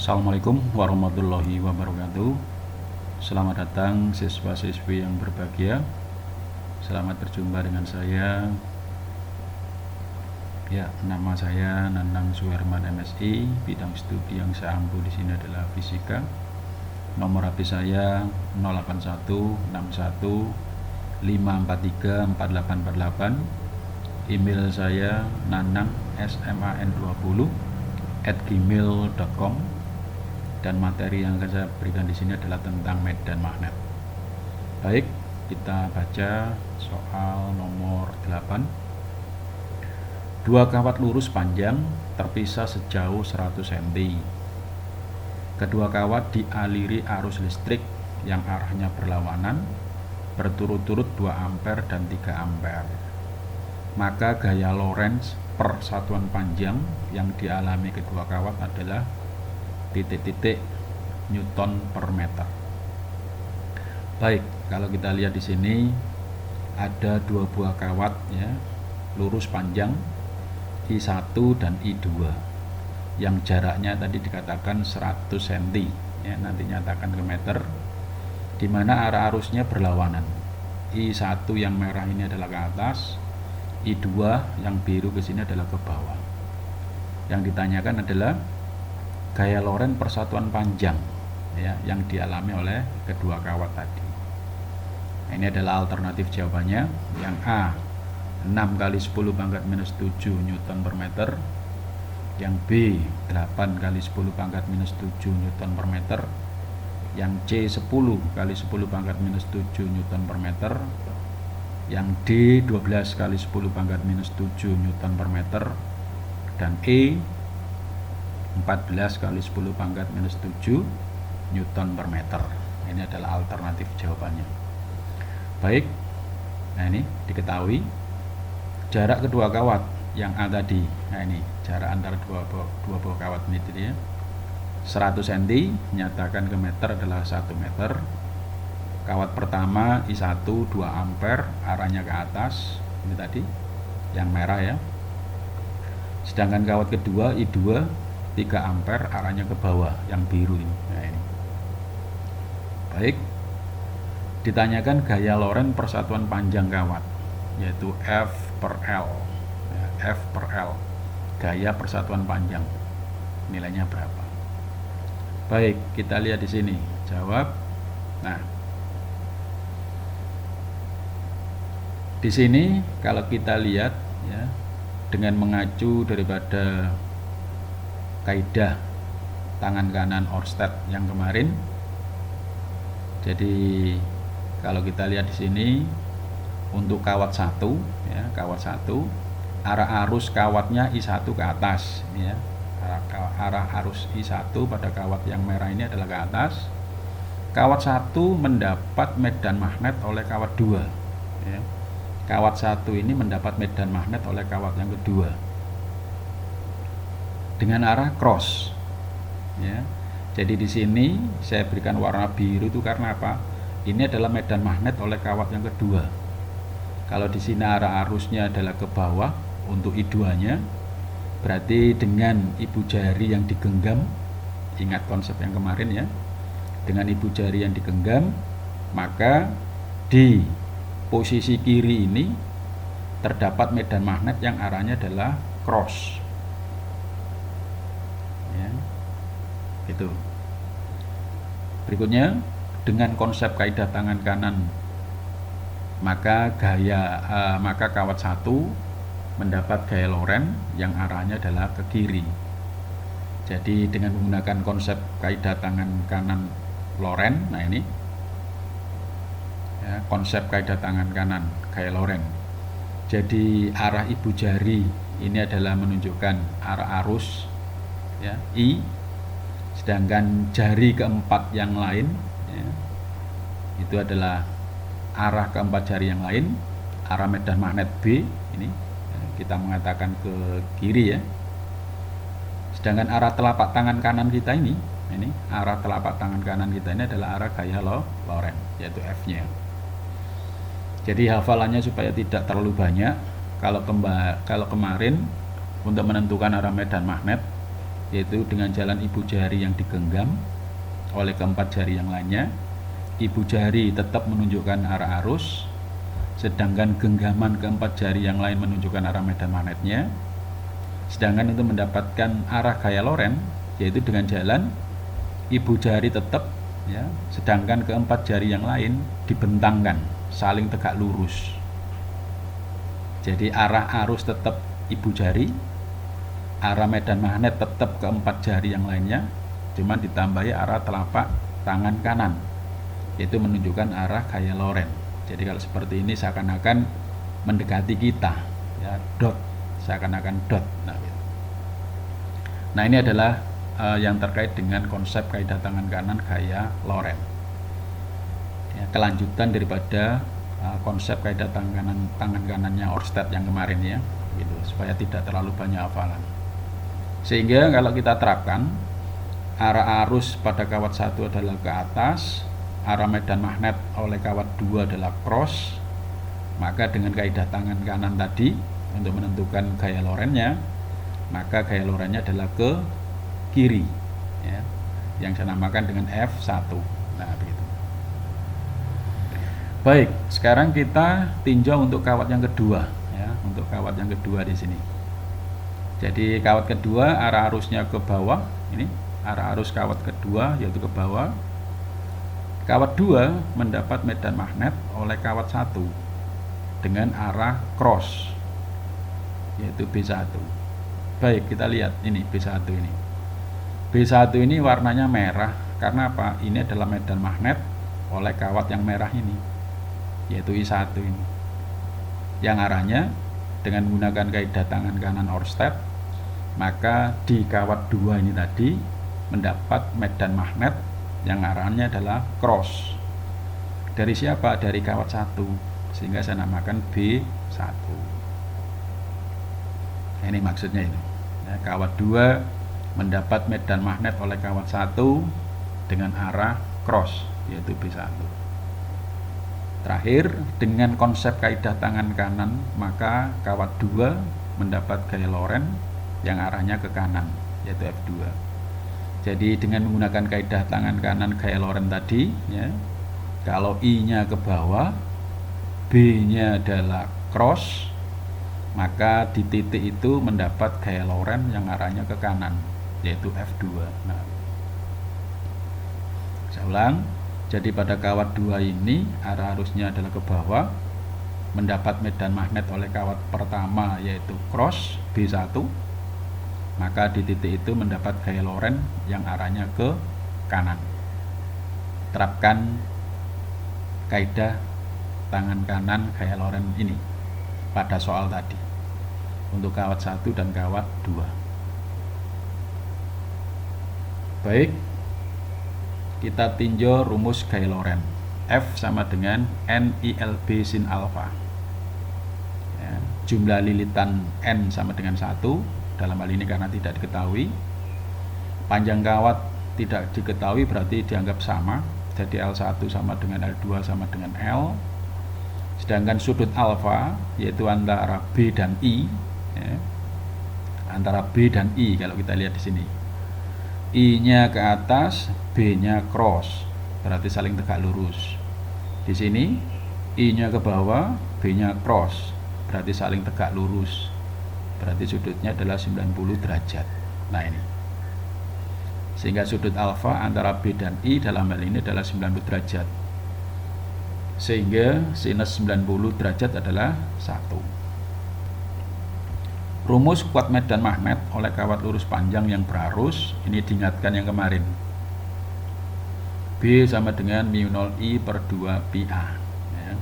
Assalamualaikum warahmatullahi wabarakatuh. Selamat datang siswa-siswi yang berbahagia. Selamat berjumpa dengan saya. Ya, nama saya Nanang Suherman MSI, bidang studi yang saya ampu di sini adalah fisika. Nomor HP saya 081615434848. Email saya nanang@gmail.com. Dan materi yang akan saya berikan di sini adalah tentang medan magnet. Baik, kita baca soal nomor 8. Dua kawat lurus panjang terpisah sejauh 100 cm. Kedua kawat dialiri arus listrik yang arahnya berlawanan, berturut-turut 2 ampere dan 3 ampere. Maka gaya Lorentz per satuan panjang yang dialami kedua kawat adalah titik-titik Newton per meter. Baik, kalau kita lihat di sini ada 2 buah kawat ya, lurus panjang I1 dan I2 yang jaraknya tadi dikatakan 100 cm ya, nanti nyatakan ke meter, di mana arah arusnya berlawanan. I1 yang merah ini adalah ke atas, I2 yang biru ke sini adalah ke bawah. Yang ditanyakan adalah gaya Lorentz persatuan panjang ya, yang dialami oleh kedua kawat tadi. Nah, ini adalah alternatif jawabannya. Yang A 6 kali 10 pangkat minus 7 Newton per meter. Yang B 8 kali 10 pangkat minus 7 Newton per meter. Yang C 10 kali 10 pangkat minus 7 Newton per meter. Yang D 12 kali 10 pangkat minus 7 Newton per meter. Dan E 14 kali 10 pangkat minus 7 Newton per meter. Ini adalah alternatif jawabannya. Baik, nah ini diketahui jarak kedua kawat yang A tadi. Nah ini jarak antara dua buah kawat ini ya, 100 cm, nyatakan ke meter adalah 1 meter. Kawat pertama I1 2 ampere, arahnya ke atas, ini tadi yang merah ya. Sedangkan kawat kedua I2 3 ampere, arahnya ke bawah, yang biru ini. Nah, ini. Baik, ditanyakan gaya Lorentz persatuan panjang kawat, yaitu F per L ya, F per L, gaya persatuan panjang, nilainya berapa? Baik, kita lihat di sini jawab. Nah, di sini kalau kita lihat ya, dengan mengacu daripada kaidah tangan kanan Oersted yang kemarin. Jadi kalau kita lihat di sini untuk kawat 1 ya, kawat 1 arah arus kawatnya I1 ke atas ya. Arah arus I1 pada kawat yang merah ini adalah ke atas. Kawat 1 mendapat medan magnet oleh kawat 2 ya. Kawat 1 ini mendapat medan magnet oleh kawat yang kedua dengan arah cross ya. Jadi di sini saya berikan warna biru itu karena apa? Ini adalah medan magnet oleh kawat yang kedua. Kalau di sini arah arusnya adalah ke bawah untuk I2-nya, berarti dengan ibu jari yang digenggam, ingat konsep yang kemarin ya, dengan ibu jari yang digenggam, maka di posisi kiri ini terdapat medan magnet yang arahnya adalah cross ya, itu. Berikutnya, dengan konsep kaidah tangan kanan, maka kawat 1 mendapat gaya Lorentz yang arahnya adalah ke kiri. Jadi dengan menggunakan konsep kaidah tangan kanan Lorentz, nah ini ya, konsep kaidah tangan kanan gaya Lorentz. Jadi arah ibu jari ini adalah menunjukkan arah arus ya, I, sedangkan jari keempat yang lain ya, itu adalah arah keempat jari yang lain, arah medan magnet B ini ya, kita mengatakan ke kiri ya. Sedangkan arah telapak tangan kanan kita ini arah telapak tangan kanan kita ini adalah arah gaya Lorentz, yaitu F-nya. Jadi hafalannya supaya tidak terlalu banyak. Kalau kemarin untuk menentukan arah medan magnet yaitu dengan jalan ibu jari yang digenggam oleh keempat jari yang lainnya. Ibu jari tetap menunjukkan arah arus, sedangkan genggaman keempat jari yang lain menunjukkan arah medan magnetnya. Sedangkan itu mendapatkan arah gaya Lorentz, yaitu dengan jalan ibu jari tetap, ya, sedangkan keempat jari yang lain dibentangkan, saling tegak lurus. Jadi arah arus tetap ibu jari, arah medan magnet tetap keempat jari yang lainnya, cuma ditambahi arah telapak tangan kanan, yaitu menunjukkan arah gaya Lorentz. Jadi kalau seperti ini seakan-akan mendekati kita, ya, dot, seakan-akan dot. Nah ini adalah yang terkait dengan konsep kaidah tangan kanan gaya Lorentz. Ya, kelanjutan daripada konsep kaidah tangan kanannya Oersted yang kemarin, ya, gitu, supaya tidak terlalu banyak hafalan. Sehingga kalau kita terapkan, arah arus pada kawat 1 adalah ke atas, arah medan magnet oleh kawat 2 adalah cross, maka dengan kaidah tangan kanan tadi untuk menentukan gaya Lorentz-nya, maka gaya Lorentz-nya adalah ke kiri, ya, yang saya namakan dengan F1. Nah, begitu. Baik, sekarang kita tinjau untuk kawat yang kedua, ya, untuk kawat yang kedua di sini. Jadi kawat kedua arah arusnya ke bawah, ini arah arus kawat kedua yaitu ke bawah. Kawat 2 mendapat medan magnet oleh kawat 1 dengan arah cross, yaitu B1. Baik, kita lihat ini B1 ini. B1 ini warnanya merah karena apa? Ini adalah medan magnet oleh kawat yang merah ini, yaitu I1 ini, yang arahnya dengan menggunakan kaidah tangan kanan Oersted, maka di kawat 2 ini tadi mendapat medan magnet yang arahnya adalah cross. Dari siapa? Dari kawat 1, sehingga saya namakan B1. Nah, ini maksudnya ini, ya, kawat 2 mendapat medan magnet oleh kawat 1 dengan arah cross, yaitu B1. Terakhir, dengan konsep kaidah tangan kanan, maka kawat 2 mendapat gaya Lorentz yang arahnya ke kanan, yaitu F2. Jadi dengan menggunakan kaidah tangan kanan gaya Lorentz tadi, ya, kalau I-nya ke bawah, B-nya adalah cross, maka di titik itu mendapat gaya Lorentz yang arahnya ke kanan, yaitu F2. Nah, saya ulang. Jadi pada kawat 2 ini arah arusnya adalah ke bawah, mendapat medan magnet oleh kawat pertama yaitu cross B1, maka di titik itu mendapat gaya Lorentz yang arahnya ke kanan. Terapkan kaidah tangan kanan gaya Lorentz ini pada soal tadi untuk kawat 1 dan kawat 2. Baik, kita tinjau rumus gaya Lorentz. F sama dengan NILB sin alfa, ya, jumlah lilitan N sama dengan 1 dalam hal ini karena tidak diketahui, panjang kawat tidak diketahui berarti dianggap sama, jadi L1 sama dengan L2 sama dengan L, sedangkan sudut alfa yaitu antara B dan I, ya, antara B dan I kalau kita lihat di sini, I-nya ke atas, B-nya cross, berarti saling tegak lurus. Di sini I-nya ke bawah, B-nya cross, berarti saling tegak lurus. Berarti sudutnya adalah 90 derajat. Nah ini. Sehingga sudut alfa antara B dan I dalam hal ini adalah 90 derajat. Sehingga sinus 90 derajat adalah 1. Rumus kuat medan magnet oleh kawat lurus panjang yang berarus ini diingatkan yang kemarin. B sama dengan mu 0 I per 2 pi A, ya.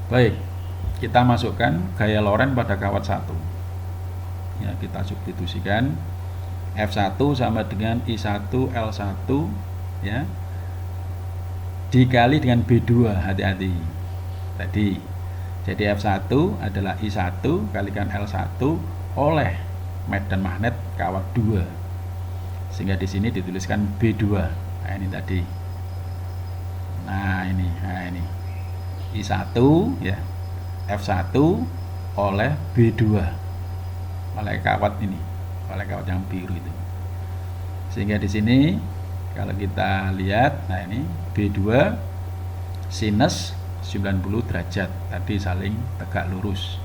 Baik, kita masukkan gaya Lorentz pada kawat 1, ya, kita substitusikan F1 sama dengan I1 L1, ya, dikali dengan B2, hati-hati tadi. Jadi F1 adalah I1 kalikan L1 oleh medan magnet kawat 2. Sehingga di sini dituliskan B2. Nah, ini tadi. Nah, ini I1, ya. F1 oleh B2. oleh kawat ini, oleh kawat yang biru itu. Sehingga di sini kalau kita lihat, nah ini B2 sinus 90 derajat, tadi saling tegak lurus.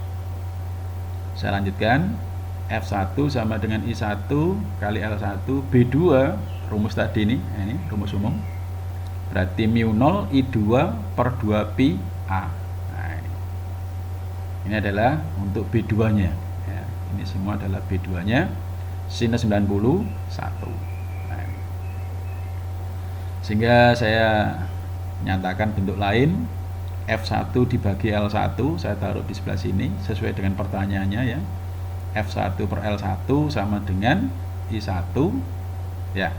Saya lanjutkan, F1 sama dengan I1 kali L1 B2, rumus tadi ini rumus umum, berarti mu0 I2 per 2 pi A. Nah, ini adalah untuk B2 nya ya. Ini semua adalah B2 nya sinus 91. Nah, sehingga saya nyatakan bentuk lain, F1 dibagi L1, saya taruh di sebelah sini sesuai dengan pertanyaannya ya. F1 per L1 sama dengan I1 ya.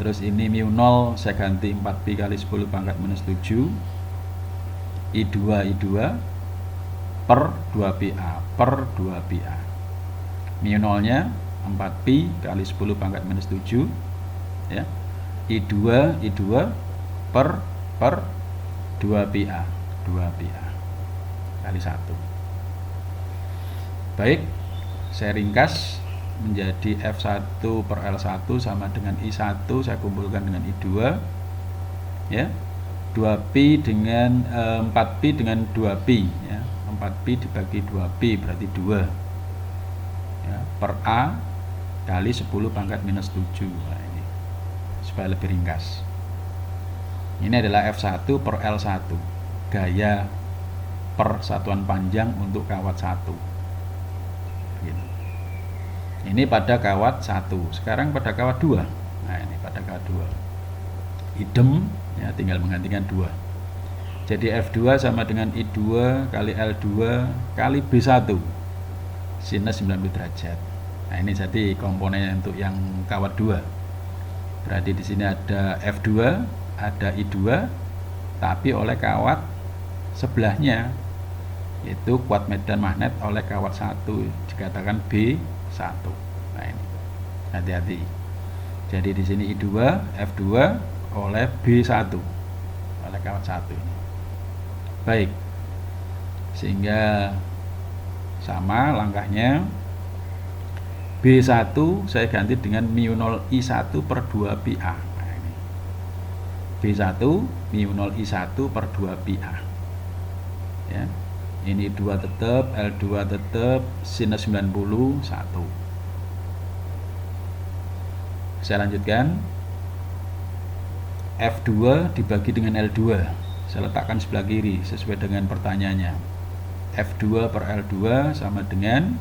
Terus ini mu0 saya ganti 4pi kali 10 pangkat minus 7 I2 per 2pi A per 2pi A. mu0 nya 4pi kali 10 pangkat minus 7 ya. I2 per 2pi A kali 1. Baik, saya ringkas menjadi F1 per L1 sama dengan I1, saya kumpulkan dengan I2 ya. 2pi dengan 4pi dengan 2pi ya. 4pi dibagi 2pi berarti 2 ya, per A kali 10 pangkat minus 7. Nah, ini supaya lebih ringkas. Ini adalah F1 per L1, gaya persatuan panjang untuk kawat 1. Gitu. Ini pada kawat 1. Sekarang pada kawat 2. Nah, ini pada kawat 2. Idem ya, tinggal menggantikan 2. Jadi F2 sama dengan I2 kali L2 kali B1 sinus 90 derajat. Nah, ini jadi komponen untuk yang kawat 2. Berarti di sini ada F2, ada I2, tapi oleh kawat sebelahnya, yaitu kuat medan magnet oleh kawat 1, dikatakan B1. Nah, ini hati-hati. Jadi di sini I2, F2 oleh B1 oleh kawat 1 ini. Baik. Sehingga sama langkahnya, B1 saya ganti dengan mu0 I1 per 2 pi A. Nah, ini. B1 mu0 I1 per 2 pi A. Ya. Ini 2 tetap, L2 tetap, sinus 91. Saya lanjutkan. F2 dibagi dengan L2. Saya letakkan sebelah kiri sesuai dengan pertanyaannya. F2 per L2 sama dengan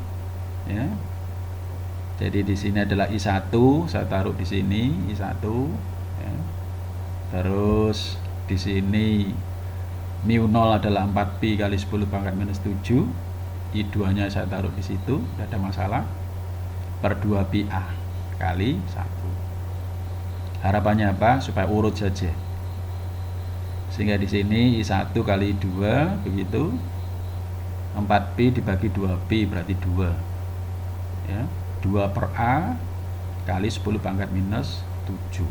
ya. Jadi di sini adalah I1, saya taruh di sini I1 ya. Terus di sini mu0 adalah 4pi kali 10 pangkat minus 7. I2 nya saya taruh di situ, tidak ada masalah. Per 2 pi A kali 1. Harapannya apa? Supaya urut saja. Sehingga di sini I1 kali 2 begitu. 4pi dibagi 2pi berarti 2. Ya, 2 per A kali 10 pangkat minus 7.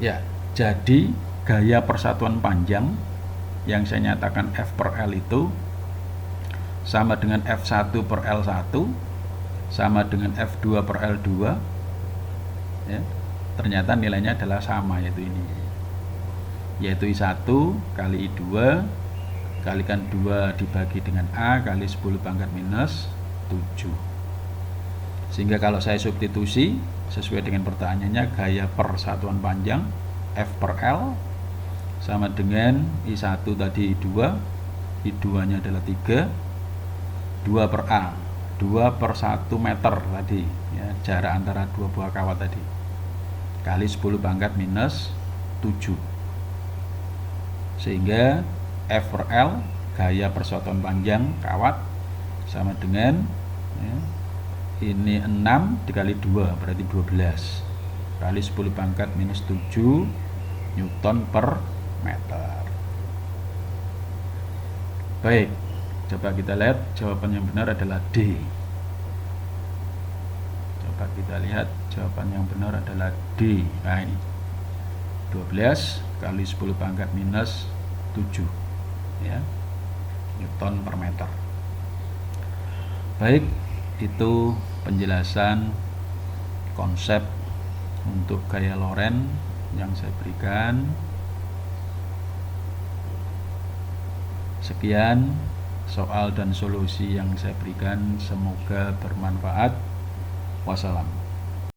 Ya, jadi gaya persatuan panjang yang saya nyatakan F per L itu sama dengan F1 per L1 sama dengan F2 per L2 ya, ternyata nilainya adalah sama, yaitu ini, yaitu I1 kali I2 kalikan 2 dibagi dengan A kali 10 pangkat minus 7. Sehingga kalau saya substitusi sesuai dengan pertanyaannya, gaya persatuan panjang F per L sama dengan I1 tadi I2, I2 nya adalah 3, 2 per A, 2 per 1 meter tadi ya, jarak antara dua buah kawat tadi, kali 10 pangkat minus 7. Sehingga F per L, gaya persatuan panjang kawat, sama dengan ya, ini 6 dikali 2 berarti 12 kali 10 pangkat minus 7 Newton per meter. Baik, coba kita lihat jawaban yang benar adalah D. Coba kita lihat jawaban yang benar adalah D. Nah, ini 12 kali 10 pangkat minus 7 ya, Newton per meter. Baik, itu penjelasan konsep untuk gaya Lorentz yang saya berikan. Sekian soal dan solusi yang saya berikan, semoga bermanfaat. Wassalam.